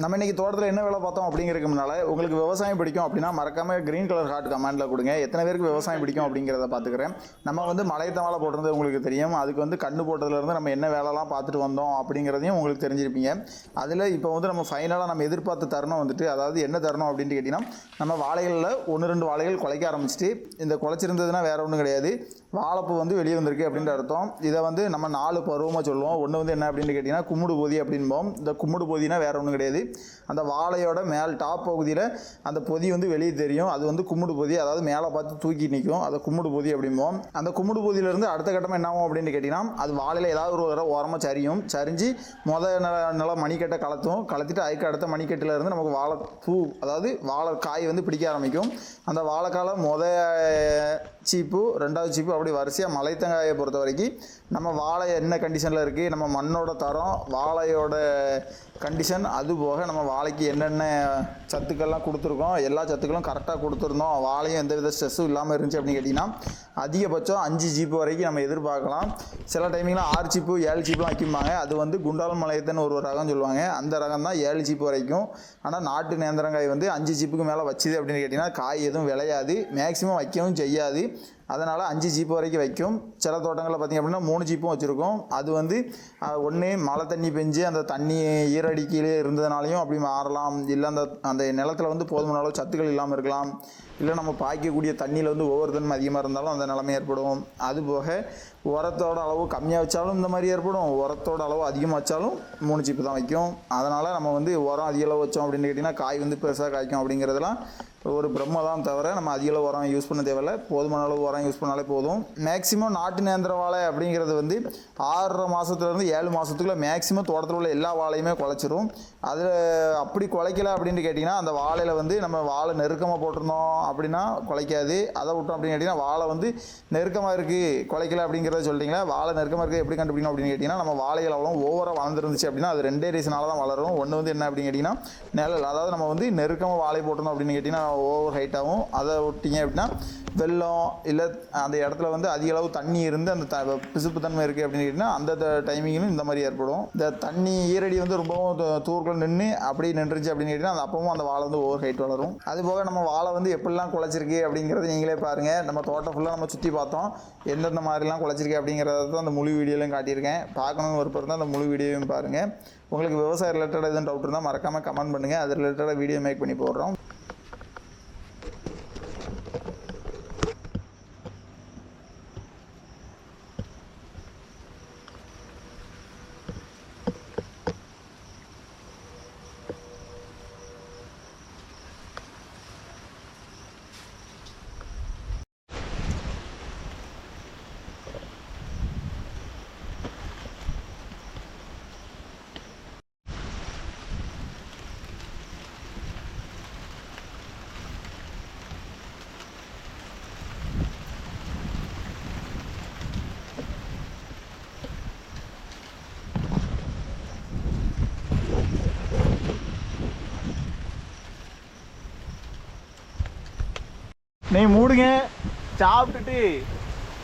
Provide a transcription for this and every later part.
நம்ம இன்றைக்கி தோட்டத்தில் என்ன வேலை பார்த்தோம் அப்படிங்கிறதுனால உங்களுக்கு விவசாயம் பிடிக்கும் அப்படின்னா மறக்காமல் க்ரீன் கலர் ஹார்ட் கமெண்டில் கொடுங்க. எத்தனை பேருக்கு விவசாயம் பிடிக்கும் அப்படிங்கிறத பார்த்துக்கிறேன். நம்ம வந்து மலையத்தவாழை போடுறது உங்களுக்கு தெரியும். அதுக்கு வந்து கண்ணு போட்டதுலேருந்து நம்ம என்ன வேலைலாம் பார்த்துட்டு வந்தோம் அப்படிங்கிறதையும் உங்களுக்கு தெரிஞ்சிருப்பீங்க. அதில் இப்போ வந்து நம்ம ஃபைனலாக நம்ம எதிர்பார்த்த தருணம் வந்துட்டு, அதாவது என்ன தருணம் அப்படின்ட்டு கேட்டிங்கன்னா, நம்ம வாழைகளில் 1-2 வாழைகள் குலைக்க ஆரம்பிச்சிட்டு, இந்த குலைச்சிருந்ததுன்னா வேறு ஒன்றும் கிடையாது, வாழைப்பூ வந்து வெளியே வந்திருக்கு அப்படின்ற அர்த்தம். இதை வந்து நம்ம 4 பருவமாக சொல்லுவோம். ஒன்று வந்து என்ன அப்படின்னு கேட்டிங்கன்னா கும்முடு பொதி அப்படின்போம். இந்த கும்முடு பொதினா வேறு ஒன்றும் கிடையாது, அந்த வாழையோட மேல் டாப் பகுதியில் அந்த பொதி வந்து வெளியே தெரியும். அது வந்து கும்முடு பொதி, அதாவது மேலே பார்த்து தூக்கி நிற்கும். அதை கும்முடு பொதி அப்படிம்போம். அந்த கும்முடு பொதியிலேருந்து அடுத்த கட்டமாக என்ன ஆகும் அப்படின்னு கேட்டிங்கன்னா, அது வாழையில் ஏதாவது ஒரு தடவை ஓரமாக சரிஞ்சு நில மணிக்கட்டை கலத்திட்டு அதுக்கு அடுத்த மணிக்கட்டில் இருந்து நமக்கு வாழைப்பூ, அதாவது வாழைக்காய் வந்து பிடிக்க ஆரம்பிக்கும். அந்த வாழைக்கால சீப்பு, 2வது சீப்பு, அப்படி வரிசையாக மலைத்தங்காயை பொறுத்த வரைக்கும் நம்ம வாழை என்ன கண்டிஷனில் இருக்குது, நம்ம மண்ணோட தரம், வாழையோட கண்டிஷன், அது போக நம்ம வாழைக்கு என்னென்ன சத்துக்கள்லாம் கொடுத்துருக்கோம், எல்லா சத்துக்களும் கரெக்டாக கொடுத்துருந்தோம், வாழையும் எந்த வித ஸ்ட்ரெஸ்ஸும் இல்லாமல் இருந்துச்சு அப்படின்னு கேட்டிங்கன்னா அதிகபட்சம் 5 ஜீப்பு வரைக்கும் நம்ம எதிர்பார்க்கலாம். சில டைமிங்கில் 6 ஜீப்பு 7 ஜீப்புலாம் வைக்கும்பாங்க. அது வந்து குண்டால் மலையத்தன்னு ஒரு ரகம் சொல்லுவாங்க. அந்த ரகம் தான் 7 ஜீப்பு வரைக்கும். ஆனால் நாட்டு நேந்திரங்காய் வந்து 5 ஜீப்புக்கு மேலே வச்சுது அப்படின்னு கேட்டிங்கன்னா காய் எதுவும் விளையாது, மேக்ஸிமம் வைக்கவும் செய்யாது. அதனால் 5 ஜீப்பு வரைக்கும் வைக்கும். சில தோட்டங்களில் பார்த்திங்க அப்படின்னா 3 ஜீப்பும் வச்சுருக்கோம். அது வந்து ஒன்று மழை தண்ணி பெஞ்சு அந்த தண்ணி ஈரடிக்கையிலே இருந்ததுனாலையும் அப்படி மாறலாம், இல்லை அந்த நிலத்தில் வந்து போதுமான அளவு சத்துக்கள் இல்லாமல் இருக்கலாம், இல்லை நம்ம பாய்க்கக்கூடிய தண்ணியில் வந்து ஒவ்வொரு தன்மை அதிகமாக இருந்தாலும் அந்த நிலைமை ஏற்படும். அதுபோக உரத்தோட அளவு கம்மியாக வச்சாலும் இந்த மாதிரி ஏற்படும், உரத்தோட அளவு அதிகமாக வச்சாலும் 3 ஜீப்பு தான் வைக்கும். அதனால் நம்ம வந்து உரம் அதிக அளவு வச்சோம் அப்படின்னு கேட்டிங்கன்னா காய் வந்து பெருசாக காய்க்கும் அப்படிங்கிறதுலாம் ஒரு பிரம்ம தான், தவிர நம்ம அதிக அளவு உரம் யூஸ் பண்ண தேவையில்லை, போதுமான அளவு உரம் யூஸ் பண்ணாலே போதும். மேக்ஸிமம் நாட்டு நேந்திர வாழை அப்படிங்கிறது வந்து 6 மாதத்துலேருந்து 7 மாதத்துக்குள்ளே மேக்ஸிமம் தோட்டத்தில் உள்ள எல்லா வாழையுமே குலைச்சிரும். அதில் அப்படி குலைக்கலை அப்படின்னு கேட்டிங்கன்னா அந்த வாழையில் வந்து நம்ம வாழை நெருக்கமாக போட்டிருந்தோம் அப்படின்னா குலைக்காது. அதை விட்டோம் அப்படின்னு கேட்டிங்கன்னா வாழை வந்து நெருக்கமாக இருக்குது குலைக்கலை அப்படிங்கிறத சொல்லிட்டீங்களா. வாழை நெருக்கமாக இருக்குது எப்படி கண்டுபிடிக்கணும் அப்படின்னு கேட்டிங்கன்னா, நம்ம வாழைகள் அவ்வளோ ஓவராக வளர்ந்துருந்துச்சு அப்படின்னா அது 2 ரீசனால தான் வளரும். ஒன்று வந்து என்ன அப்படின்னு கேட்டிங்கன்னா நிழல், அதாவது நம்ம வந்து நெருக்கமாக வாழை போட்டோம் அப்படின்னு கேட்டிங்கன்னா ஓவர் ஹைட்டாகவும், அதை விட்டிங்க அப்படின்னா வெள்ளம் இல்லை அந்த இடத்துல வந்து அதிக அளவு தண்ணி இருந்து அந்த பிசுப்பு தன்மை இருக்குது அப்படின்னு கேட்டிங்கன்னா அந்த டைமிங்கிலும் இந்த மாதிரி ஏற்படும். இந்த தண்ணி ஈரடி வந்து ரொம்பவும் தூர்கள் நின்று அப்படி நின்றுச்சு அப்படின்னு கேட்டிங்கன்னா அந்த அப்பவும் அந்த வாழை வந்து ஓவர் ஹைட் வளரும். அதுபோக நம்ம வாழை வந்து எப்படிலாம் குலைச்சிருக்கு அப்படிங்கிறது நீங்களே பாருங்கள். நம்ம தோட்டம் ஃபுல்லாக நம்ம சுற்றி பார்த்தோம், எந்தெந்த மாதிரிலாம் குலைச்சிருக்கு அப்படிங்கிறத தான் அந்த முழு வீடியோலையும் காட்டியிருக்கேன். பார்க்கணுன்னு விருப்பம் தான் அந்த முழு வீடியோவையும் பாருங்கள். உங்களுக்கு விவசாய ரிலேட்டடாக எதுவும் டவுட் இருந்தால் மறக்காமல் கமெண்ட் பண்ணுங்கள், அது ரிலேட்டடாக வீடியோ மேக் பண்ணி போடுறோம். நீ மூடுங்க, சாப்பிட்டுட்டு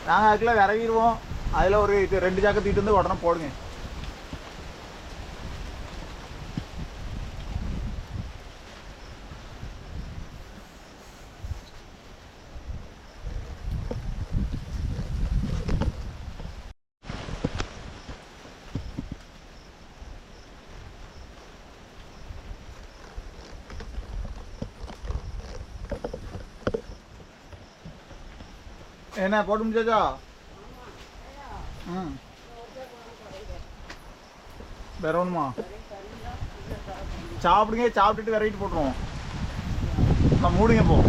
நாங்கள் அதுக்குள்ள விரவிடுவோம். அதில் ஒரு 2 சாக்கை தூக்கிட்டு வந்து உடனே போடுங்க. என்ன போட்டு முடிச்சாச்சா? வேற ஒன்றுமா? சாப்பிடுங்க, சாப்பிட்டுட்டு விரைட்டு போட்டுருவோம். மூடுங்க போ.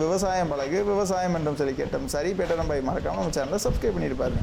விவசாயம் பழகு விவசாயம் என்றும் சொல்லி கேட்டோம். சரி, பேட்டரம் பாய் மறக்காம நம்ம சேனலை சப்ஸ்கிரைப் பண்ணிட்டு பாருங்க.